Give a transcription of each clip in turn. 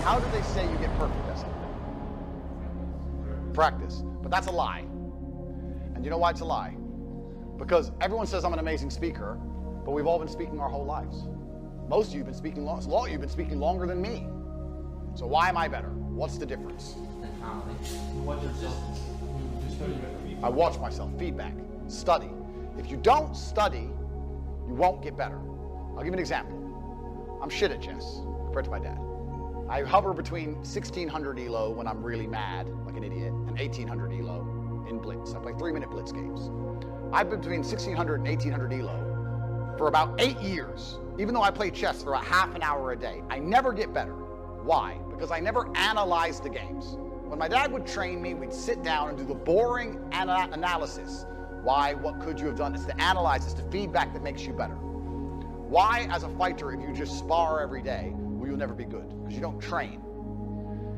How do they say you get perfect at something? Practice. But that's a lie. And you know why it's a lie? Because everyone says I'm an amazing speaker, but we've all been speaking our whole lives. Most of you have been speaking long. A lot of you have been speaking longer than me. So why am I better? What's the difference? I watch myself. Feedback. Study. If you don't study, you won't get better. I'll give you an example. I'm shit at chess compared to my dad. I hover between 1600 ELO when I'm really mad, like an idiot, and 1800 ELO in blitz. I play 3-minute blitz games. I've been between 1600 and 1800 ELO for about 8 years, even though I play chess for about half an hour a day. I never get better. Why? Because I never analyze the games. When my dad would train me, we'd sit down and do the boring analysis. Why? What could you have done? It's the analyze, it's the feedback that makes you better. Why, as a fighter, if you just spar every day, will you never be good? Because you don't train.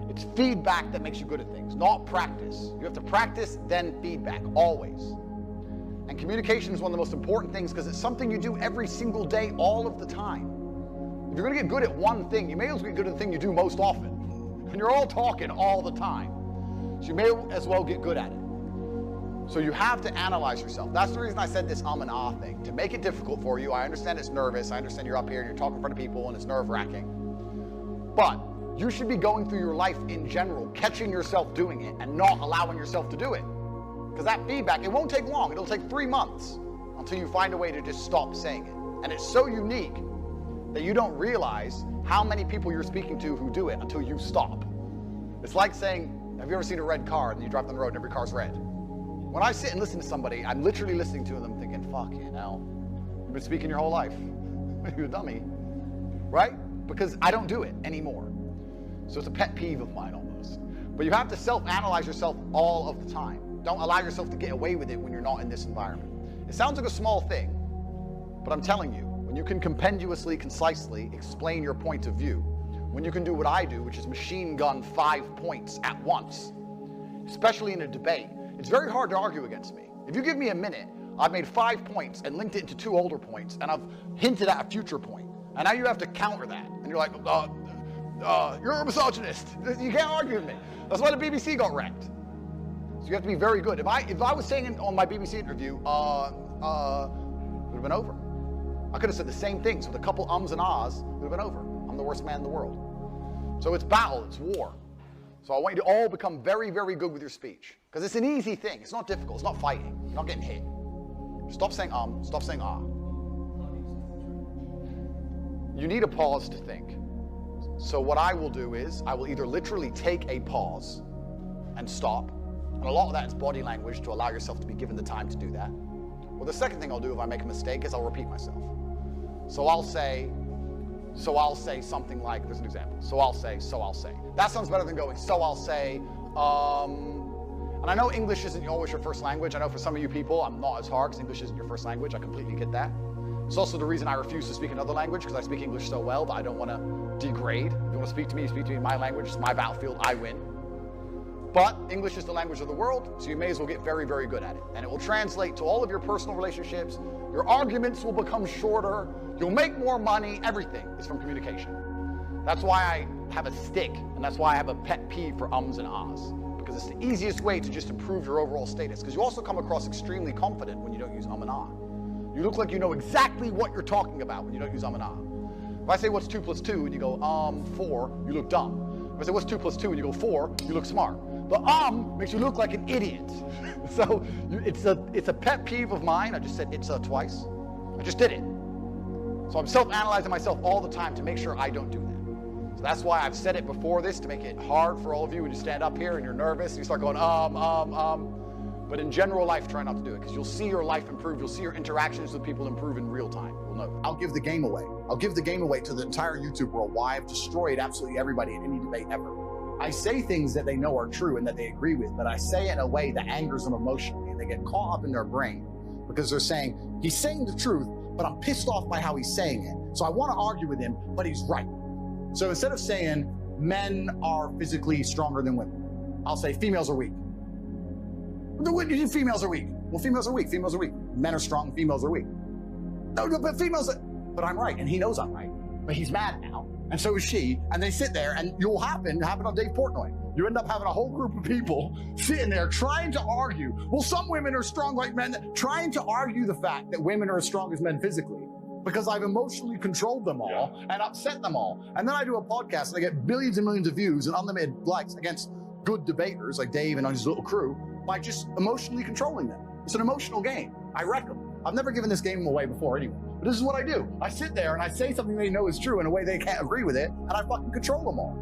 It's feedback that makes you good at things, not practice. You have to practice, then feedback, always. And communication is one of the most important things because it's something you do every single day, all of the time. If you're going to get good at one thing, you may as well get good at the thing you do most often. And you're all talking all the time. So you may as well get good at it. So you have to analyze yourself. That's the reason I said this and ah thing, to make it difficult for you. I understand it's nervous. I understand you're up here and you're talking in front of people and it's nerve-wracking. But you should be going through your life in general, catching yourself doing it and not allowing yourself to do it. Because that feedback, it won't take long. It'll take 3 months until you find a way to just stop saying it. And it's so unique that you don't realize how many people you're speaking to who do it until you stop. It's like saying, have you ever seen a red car and you drive down the road and every car's red? When I sit and listen to somebody, I'm literally listening to them thinking, fuck you know, you've been speaking your whole life. You're a dummy, right? Because I don't do it anymore. So it's a pet peeve of mine almost. But you have to self-analyze yourself all of the time. Don't allow yourself to get away with it when you're not in this environment. It sounds like a small thing, but I'm telling you, when you can compendiously, concisely explain your point of view, when you can do what I do, which is machine gun 5 points at once, especially in a debate, it's very hard to argue against me. If you give me a minute, I've made 5 points and linked it into 2 older points, and I've hinted at a future point. And now you have to counter that. And you're like, you're a misogynist. You can't argue with me. That's why the BBC got wrecked. So you have to be very good. If I was saying on my BBC interview, it would have been over. I could have said the same things with a couple ums and ahs, it would have been over. I'm the worst man in the world. So it's battle, it's war. So I want you to all become very, very good with your speech. Because it's an easy thing. It's not difficult. It's not fighting. You're not getting hit. Stop saying stop saying ah. You need a pause to think. So what I will do is, I will either literally take a pause and stop. And a lot of that is body language to allow yourself to be given the time to do that. Or the second thing I'll do if I make a mistake is I'll repeat myself. So I'll say something like, there's an example. So I'll say. That sounds better than going, so I'll say, and I know English isn't always your first language. I know for some of you people, I'm not as hard because English isn't your first language. I completely get that. It's also the reason I refuse to speak another language because I speak English so well that I don't want to degrade. If you want to speak to me in my language. It's my battlefield. I win. But English is the language of the world, so you may as well get very, very good at it. And it will translate to all of your personal relationships. Your arguments will become shorter. You'll make more money. Everything is from communication. That's why I have a stick, and that's why I have a pet peeve for ums and ahs. Because it's the easiest way to just improve your overall status. Because you also come across extremely confident when you don't use and ah. You look like you know exactly what you're talking about when you don't use and ah. If I say what's 2 plus 2 and you go 4, you look dumb. If I say what's 2 plus 2 and you go 4, you look smart. The makes you look like an idiot. So it's a pet peeve of mine. I just said it's twice. I just did it. So I'm self-analyzing myself all the time to make sure I don't do that. So that's why I've said it before this, to make it hard for all of you when you stand up here and you're nervous and you start going But in general life, try not to do it because you'll see your life improve. You'll see your interactions with people improve in real time. You'll know. I'll give the game away. I'll give the game away to the entire YouTube world why I've destroyed absolutely everybody in any debate ever. I say things that they know are true and that they agree with, but I say it in a way that angers them emotionally, and they get caught up in their brain because they're saying, he's saying the truth, but I'm pissed off by how he's saying it. So I want to argue with him, but he's right. So instead of saying men are physically stronger than women, I'll say females are weak. Females are weak. Well, females are weak. Females are weak. Men are strong. Females are weak. No, but females are... But I'm right, and he knows I'm right. But he's mad now and so is she, and they sit there, and you'll happen on Dave Portnoy. You end up having a whole group of people sitting there trying to argue, well, some women are strong like men, trying to argue the fact that women are as strong as men physically, because I've emotionally controlled them all and upset them all. And then I do a podcast and I get billions and millions of views and unlimited likes against good debaters like Dave and his little crew by just emotionally controlling them. It's an emotional game. I wreck them. I've never given this game away before anyway. But this is what I do. I sit there and I say something they know is true in a way they can't agree with it, and I fucking control them all.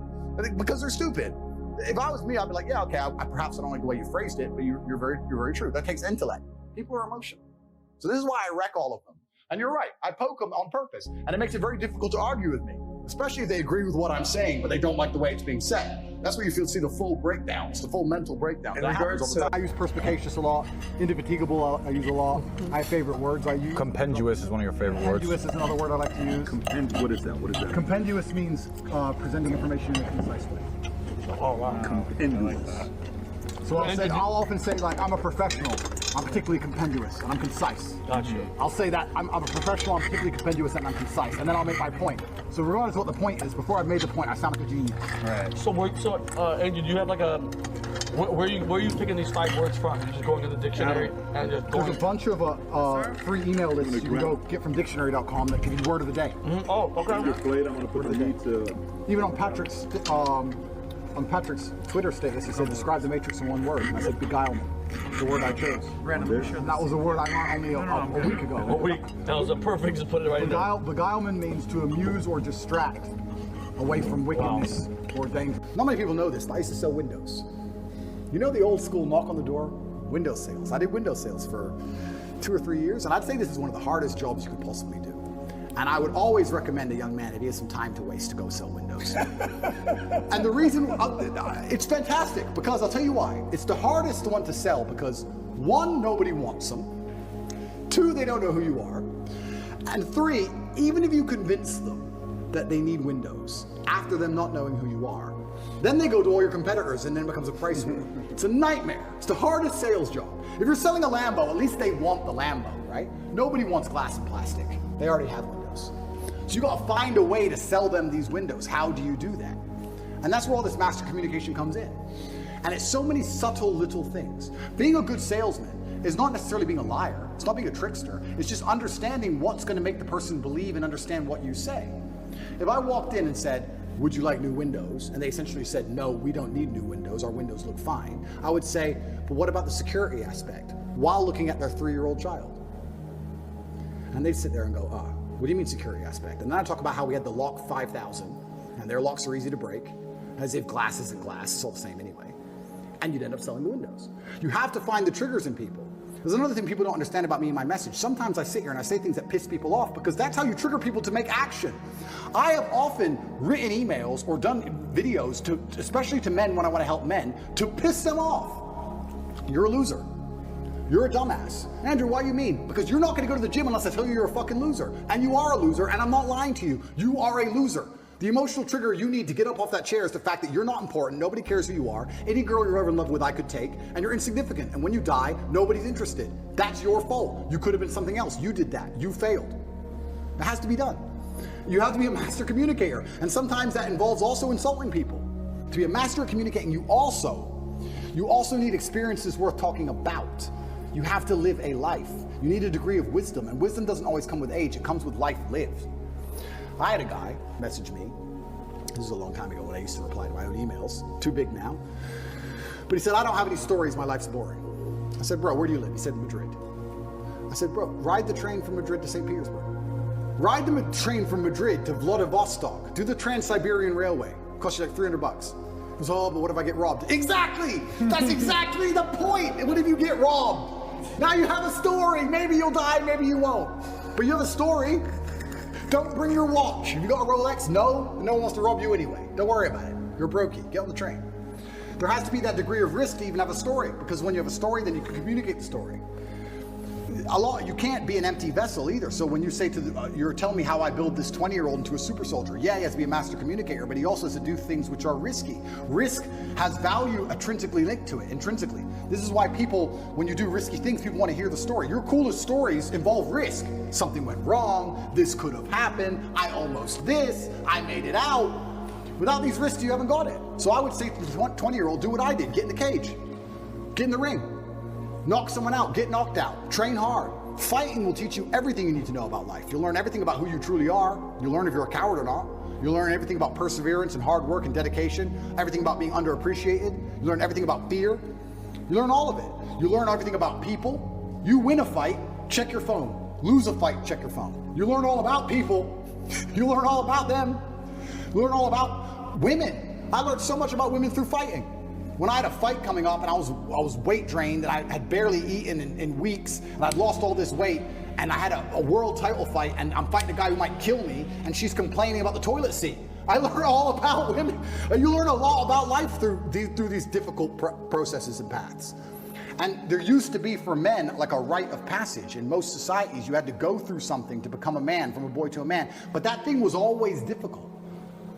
Because they're stupid. If I was me, I'd be like, yeah, okay, perhaps I don't like the way you phrased it, but you're very true. That takes intellect. People are emotional. So this is why I wreck all of them. And you're right, I poke them on purpose. And it makes it very difficult to argue with me, especially if they agree with what I'm saying, but they don't like the way it's being said. That's where you see the full breakdowns, the full mental breakdown. In regards to, I use perspicacious a lot, indefatigable I use a lot. I have favorite words I use. Compendious is one of your favorite words. Compendious is another word I like to use. What is that? What is that? Compendious means presenting information in a concise way. Oh, wow. Compendious. So I'll often say, like, I'm a professional. I'm particularly compendious, and I'm concise. Gotcha. I'll say that I'm a professional, I'm particularly compendious, and I'm concise, and then I'll make my point. So regardless of what the point is, before I've made the point, I sound like a genius. Right. So Andrew, do you have like a, where are you picking these 5 words from? You're just going in the dictionary and just going. There's a bunch of free email lists you can go get from dictionary.com that give you word of the day. Mm-hmm. Oh, okay. Displayed. I'm gonna put the need to. Even on Patrick's Twitter status, he said, describe the Matrix in one word. And I said, beguilement, the word I chose. And that was a word I learned only a week ago. A week. That was a perfect, just put it right in there. Beguilement means to amuse or distract away from wickedness or danger. Not many people know this, but I used to sell windows. You know the old school knock on the door? Window sales. I did window sales for 2 or 3 years, and I'd say this is one of the hardest jobs you could possibly do. And I would always recommend a young man, if he has some time to waste, to go sell windows. And the reason, it's fantastic, because I'll tell you why. It's the hardest one to sell because 1, nobody wants them. 2, they don't know who you are. And 3, even if you convince them that they need windows, after them not knowing who you are, then they go to all your competitors and then it becomes a price war. It's a nightmare. It's the hardest sales job. If you're selling a Lambo, at least they want the Lambo, right? Nobody wants glass and plastic. They already have windows. So you gotta find a way to sell them these windows. How do you do that? And that's where all this master communication comes in. And it's so many subtle little things. Being a good salesman is not necessarily being a liar. It's not being a trickster. It's just understanding what's gonna make the person believe and understand what you say. If I walked in and said, would you like new windows? And they essentially said, no, we don't need new windows. Our windows look fine. I would say, but what about the security aspect? While looking at their 3-year-old child. And they'd sit there and go, what do you mean security aspect? And then I talk about how we had the lock 5000, and their locks are easy to break, as if glass isn't glass, it's all the same anyway. And you'd end up selling the windows. You have to find the triggers in people. There's another thing people don't understand about me and my message. Sometimes I sit here and I say things that piss people off because that's how you trigger people to make action. I have often written emails or done videos, especially to men when I want to help men, to piss them off. You're a loser. You're a dumbass. Andrew, why you mean? Because you're not going to go to the gym unless I tell you you're a fucking loser. And you are a loser, and I'm not lying to you. You are a loser. The emotional trigger you need to get up off that chair is the fact that you're not important, nobody cares who you are, any girl you're ever in love with I could take, and you're insignificant, and when you die, nobody's interested. That's your fault. You could have been something else. You did that. You failed. It has to be done. You have to be a master communicator, and sometimes that involves also insulting people. To be a master at communicating, you also need experiences worth talking about. You have to live a life. You need a degree of wisdom, and wisdom doesn't always come with age, it comes with life lived. I had a guy message me, this is a long time ago when I used to reply to my own emails, too big now, but he said, I don't have any stories, my life's boring. I said, bro, where do you live? He said, Madrid. I said, bro, ride the train from Madrid to St. Petersburg. Ride the train from Madrid to Vladivostok. Do the Trans-Siberian Railway. It costs you like $300. He goes, oh, but what if I get robbed? Exactly! That's exactly the point! What if you get robbed? Now you have a story. Maybe you'll die, maybe you won't. But you have a story. Don't bring your watch. Have you got a Rolex? No one wants to rob you anyway. Don't worry about it. You're brokey. Get on the train. There has to be that degree of risk to even have a story, because when you have a story, then you can communicate the story. you can't be an empty vessel either. So when you say you're telling me how I build this 20-year-old into a super soldier. Yeah, he has to be a master communicator, but he also has to do things which are risky. Risk has value intrinsically linked to it, intrinsically. This is why people, when you do risky things, people want to hear the story. Your coolest stories involve risk. Something went wrong, this could have happened, I almost this, I made it out. Without these risks, you haven't got it. So I would say to the 20-year-old, do what I did, get in the cage, get in the ring. Knock someone out, get knocked out, train hard. Fighting will teach you everything you need to know about life. You'll learn everything about who you truly are. You'll learn if you're a coward or not. You'll learn everything about perseverance and hard work and dedication, everything about being underappreciated. You learn everything about fear. You learn all of it. You learn everything about people. You win a fight, check your phone. Lose a fight, check your phone. You learn all about people. You learn all about them. You learn all about women. I learned so much about women through fighting. When I had a fight coming up and I was weight drained and I had barely eaten in weeks and I'd lost all this weight and I had a world title fight and I'm fighting a guy who might kill me and she's complaining about the toilet seat. I learned all about women. You learn a lot about life through these difficult processes and paths. And there used to be for men like a rite of passage. In most societies, you had to go through something to become a man, from a boy to a man. But that thing was always difficult.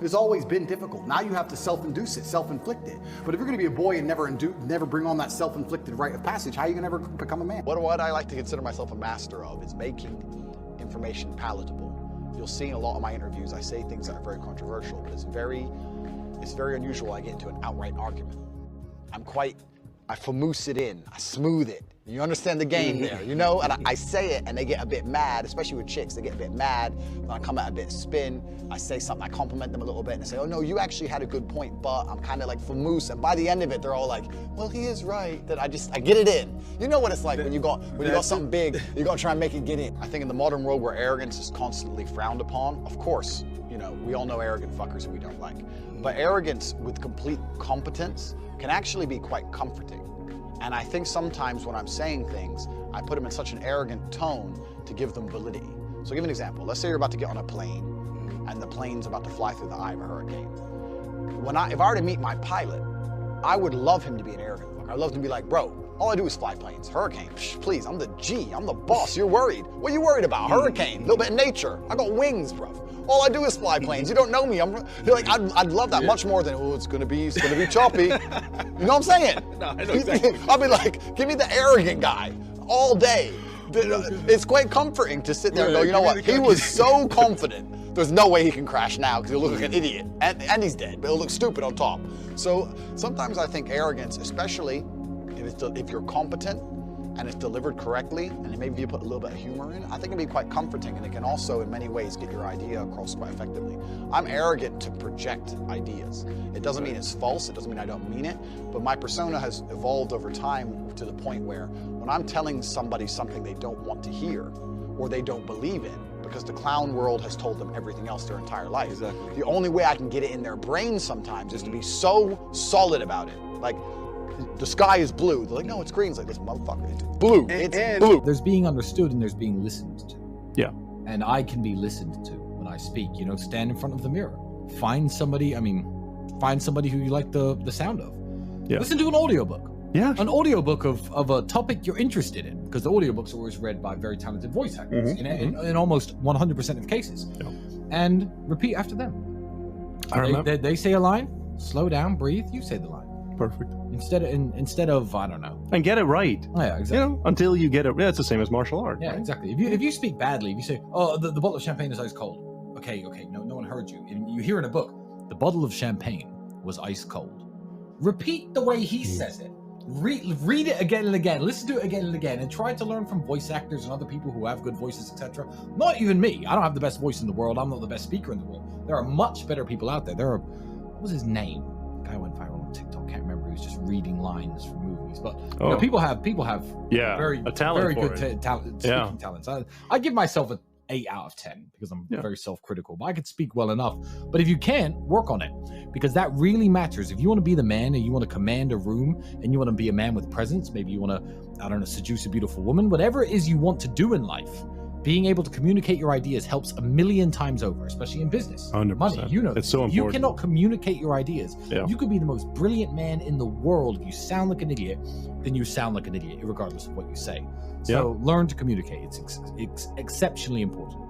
It's always been difficult. Now you have to self-induce it, self-inflict it. But if you're going to be a boy and never bring on that self-inflicted rite of passage, how are you going to ever become a man? What I like to consider myself a master of is making information palatable. You'll see in a lot of my interviews, I say things that are very controversial, but it's very unusual I get into an outright argument. I famoosh it in, I smooth it. You understand the game there, you know? And I say it and they get a bit mad, especially with chicks, they get a bit mad. Then I come at a bit of spin, I say something, I compliment them a little bit and I say, oh no, you actually had a good point, but I'm kind of like famoosh. And by the end of it, they're all like, well, he is right. That I get it in. You know what it's like when you got something big, you gotta try and make it get in. I think in the modern world where arrogance is constantly frowned upon, of course, you know, we all know arrogant fuckers who we don't like. But arrogance with complete competence can actually be quite comforting. And I think sometimes when I'm saying things, I put them in such an arrogant tone to give them validity. So I'll give an example. Let's say you're about to get on a plane and the plane's about to fly through the eye of a hurricane. If I were to meet my pilot, I would love him to be an arrogant fucker. I'd love him to be like, bro, all I do is fly planes. Hurricane, please, I'm the G, I'm the boss. You're worried. What are you worried about? Hurricane, a little bit of nature. I got wings, bro. All I do is fly planes. You don't know me. You're like, I'd love that much more than, oh, it's gonna be choppy. You know what I'm saying? No, I know exactly. I'll be like, give me the arrogant guy all day. It's quite comforting to sit there and go, you know what? He was so confident. There's no way he can crash now because he'll look like an idiot. And he's dead, but he'll look stupid on top. So sometimes I think arrogance, especially if you're competent and it's delivered correctly, and maybe you put a little bit of humor in, I think it can be quite comforting, and it can also, in many ways, get your idea across quite effectively. I'm arrogant to project ideas. It doesn't mean it's false, it doesn't mean I don't mean it, but my persona has evolved over time to the point where when I'm telling somebody something they don't want to hear, or they don't believe in, because the clown world has told them everything else their entire life. Exactly. The only way I can get it in their brain sometimes is to be so solid about it. Like, the sky is blue. They're like, no, it's green. It's like, this motherfucker, it's blue. It's blue. There's being understood and there's being listened to. Yeah. And I can be listened to when I speak. You know, stand in front of the mirror. Find somebody who you like the sound of. Yeah. Listen to an audiobook. Yeah. An audiobook of a topic you're interested in, because the audiobooks are always read by very talented voice actors in almost 100% of cases. Yeah. And repeat after them. I remember. They say a line, slow down, breathe, you say the line. Perfect. Instead of I don't know. And get it right. Oh, yeah, exactly. You know, until you get it. Yeah, it's the same as martial art. Yeah, right? exactly. If you speak badly, if you say, "Oh, the bottle of champagne is ice cold," okay, no one heard you. And you hear in a book, the bottle of champagne was ice cold. Repeat the way he says it. Read it again and again. Listen to it again and again, and try to learn from voice actors and other people who have good voices, etc. Not even me. I don't have the best voice in the world. I'm not the best speaker in the world. There are much better people out there. What was his name? The guy went viral on TikTok. Can't remember. He was just reading lines from movies. But you know, people have a talent very for good it. speaking talents. I give myself an 8 out of 10 because I'm very self-critical, but I could speak well enough. But if you can't, work on it, because that really matters. If you want to be the man and you want to command a room and you want to be a man with presence, maybe you want to, I don't know, seduce a beautiful woman, whatever it is you want to do in life, Being able to communicate your ideas helps a million times over, especially in business. 100%. Money, you know, It's so you important. cannot communicate your ideas. Yeah. You could be the most brilliant man in the world. If you sound like an idiot, then you sound like an idiot, regardless of what you say. So learn to communicate. It's exceptionally important.